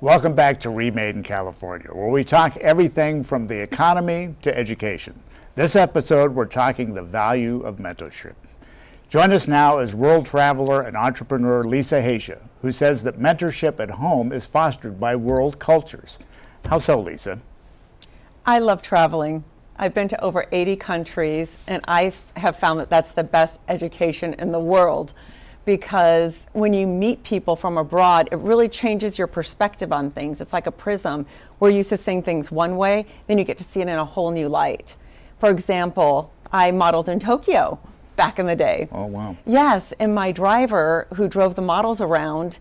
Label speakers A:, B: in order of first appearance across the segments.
A: Welcome back to Remade in California, where we talk everything from the economy to education. This episode, we're talking the value of mentorship. Join us now is world traveler and entrepreneur Lisa Haisha, who says that mentorship at home is fostered by world cultures. How so, Lisa?
B: I love traveling. I've been to over 80 countries, and I have found that that's the best education in the world. Because when you meet people from abroad, it really changes your perspective on things. It's like a prism. We're used to seeing things one way, then you get to see it in a whole new light. For example, I modeled in Tokyo back in the day.
A: Oh, wow.
B: Yes, and my driver who drove the models around,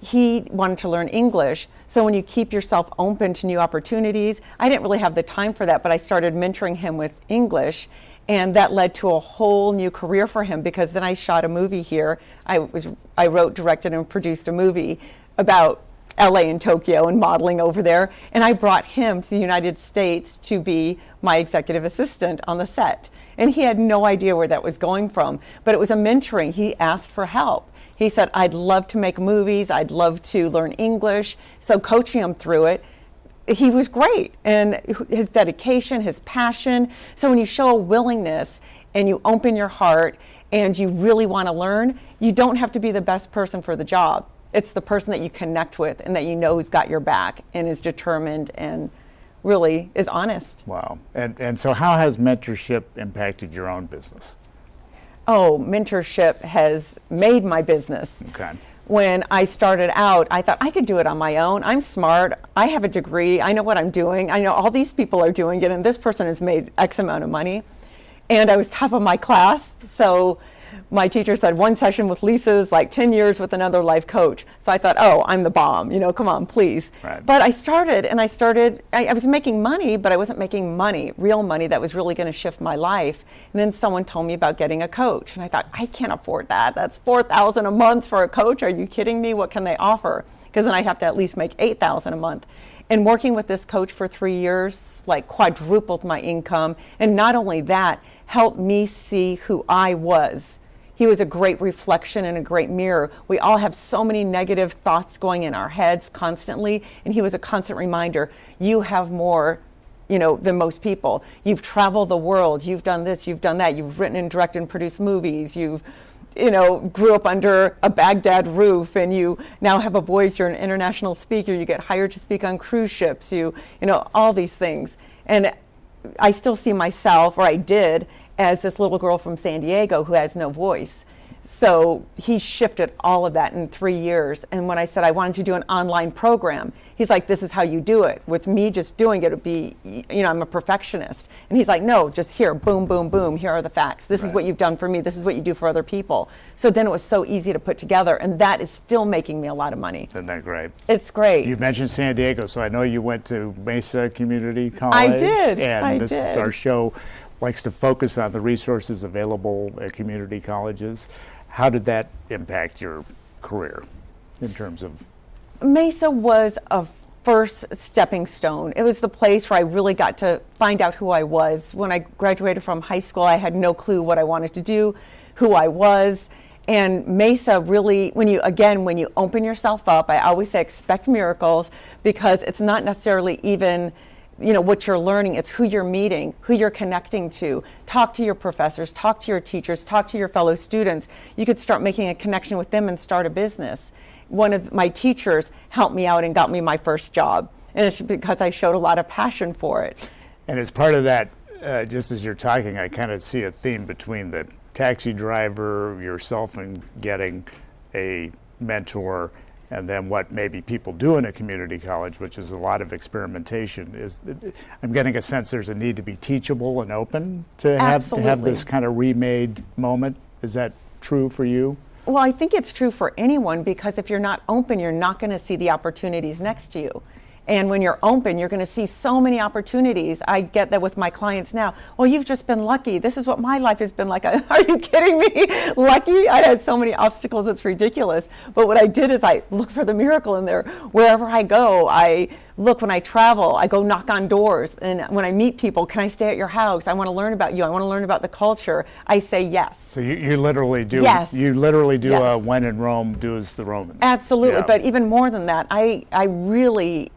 B: he wanted to learn English. So when you keep yourself open to new opportunities, I didn't really have the time for that, but I started mentoring him with English. And that led to a whole new career for him, because then I shot a movie here. I wrote, directed, and produced a movie about LA and Tokyo and modeling over there. And I brought him to the United States to be my executive assistant on the set. And he had no idea where that was going from, but it was a mentoring. He asked for help. He said, I'd love to make movies. I'd love to learn English. So coaching him through it, he was great, and his dedication, his passion. So when you show a willingness and you open your heart and you really want to learn, you don't have to be the best person for the job. It's the person that you connect with and that you know has got your back and is determined and really is honest.
A: Wow. And so how has mentorship impacted your own business?
B: Oh, mentorship has made my business.
A: Okay.
B: When I started out, I thought I could do it on my own. I'm smart. I have a degree. I know what I'm doing. I know all these people are doing it, and this person has made X amount of money. And I was top of my class. So my teacher said one session with Lisa is like 10 years with another life coach. So I thought, oh, I'm the bomb. Come on, please.
A: Right.
B: But I was making money, but I wasn't making money, real money that was really going to shift my life. And then someone told me about getting a coach. And I thought, I can't afford that. That's $4,000 a month for a coach. Are you kidding me? What can they offer? Because then I'd have to at least make $8,000 a month. And working with this coach for 3 years, like quadrupled my income. And not only that, helped me see who I was. He was a great reflection and a great mirror. We all have so many negative thoughts going in our heads constantly, and he was a constant reminder. You have more, than most people. You've traveled the world. You've done this. You've done that. You've written and directed and produced movies. You've, grew up under a Baghdad roof, and you now have a voice. You're an international speaker. You get hired to speak on cruise ships. All these things. And I still see myself, or I did, as this little girl from San Diego who has no voice. So he shifted all of that in 3 years. And when I said I wanted to do an online program, he's like, this is how you do it. With me just doing it, it would be, I'm a perfectionist. And he's like, no, just here, boom, boom, boom. Here are the facts. This is what you've done for me. This is what you do for other people. So then it was so easy to put together. And that is still making me a lot of money.
A: Isn't that great?
B: It's great.
A: You mentioned San Diego, so I know you went to Mesa Community College.
B: I did.
A: And this is our show likes to focus on the resources available at community colleges. How did that impact your career in terms of?
B: Mesa was a first stepping stone. It was the place where I really got to find out who I was. When I graduated from high school, I had no clue what I wanted to do, who I was. And Mesa really, when you open yourself up, I always say expect miracles, because it's not necessarily even what you're learning, it's who you're meeting, who you're connecting to. Talk to your professors, talk to your teachers, talk to your fellow students. You could start making a connection with them and start a business. One of my teachers helped me out and got me my first job. And it's because I showed a lot of passion for it.
A: And as part of that, just as you're talking, I kind of see a theme between the taxi driver, yourself, and getting a mentor, and then what maybe people do in a community college, which is a lot of experimentation. I'm getting a sense there's a need to be teachable and open to have this kind of remade moment. Is that true for you?
B: Well, I think it's true for anyone, because if you're not open, you're not going to see the opportunities next to you. And when you're open, you're going to see so many opportunities. I get that with my clients now. Well, you've just been lucky. This is what my life has been like. Are you kidding me? Lucky? I had so many obstacles, it's ridiculous. But what I did is I look for the miracle in there. Wherever I go, I look. When I travel, I go knock on doors. And when I meet people, can I stay at your house? I want to learn about you. I want to learn about the culture. I say yes.
A: So you literally do.
B: Yes.
A: You literally do
B: Yes.
A: when in Rome, do as the Romans.
B: Absolutely.
A: Yeah.
B: But even more than that, I really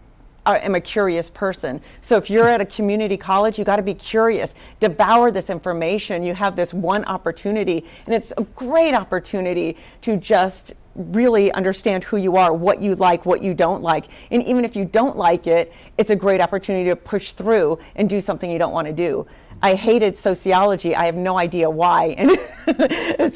B: am a curious person. So if you're at a community college, you got to be curious. Devour this information. You have this one opportunity, and it's a great opportunity to just really understand who you are, what you like, what you don't like. And even if you don't like it, it's a great opportunity to push through and do something you don't want to do. I hated sociology. I have no idea why. And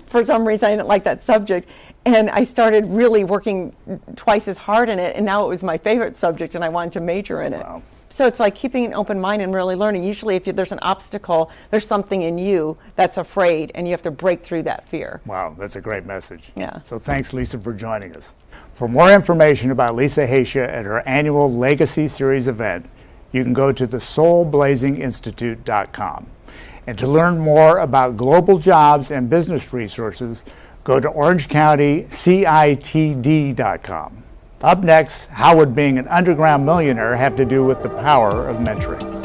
B: for some reason, I didn't like that subject. And I started really working twice as hard in it, and now it was my favorite subject, and I wanted to major in it.
A: Wow.
B: So it's like keeping an open mind and really learning. Usually if there's an obstacle, there's something in you that's afraid, and you have to break through that fear.
A: Wow, that's a great message.
B: Yeah.
A: So thanks, Lisa, for joining us. For more information about Lisa Haysha and her annual Legacy Series event, you can go to thesoulblazinginstitute.com. And to learn more about global jobs and business resources, go to OrangeCountyCITD.com. Up next, how would being an underground millionaire have to do with the power of mentoring?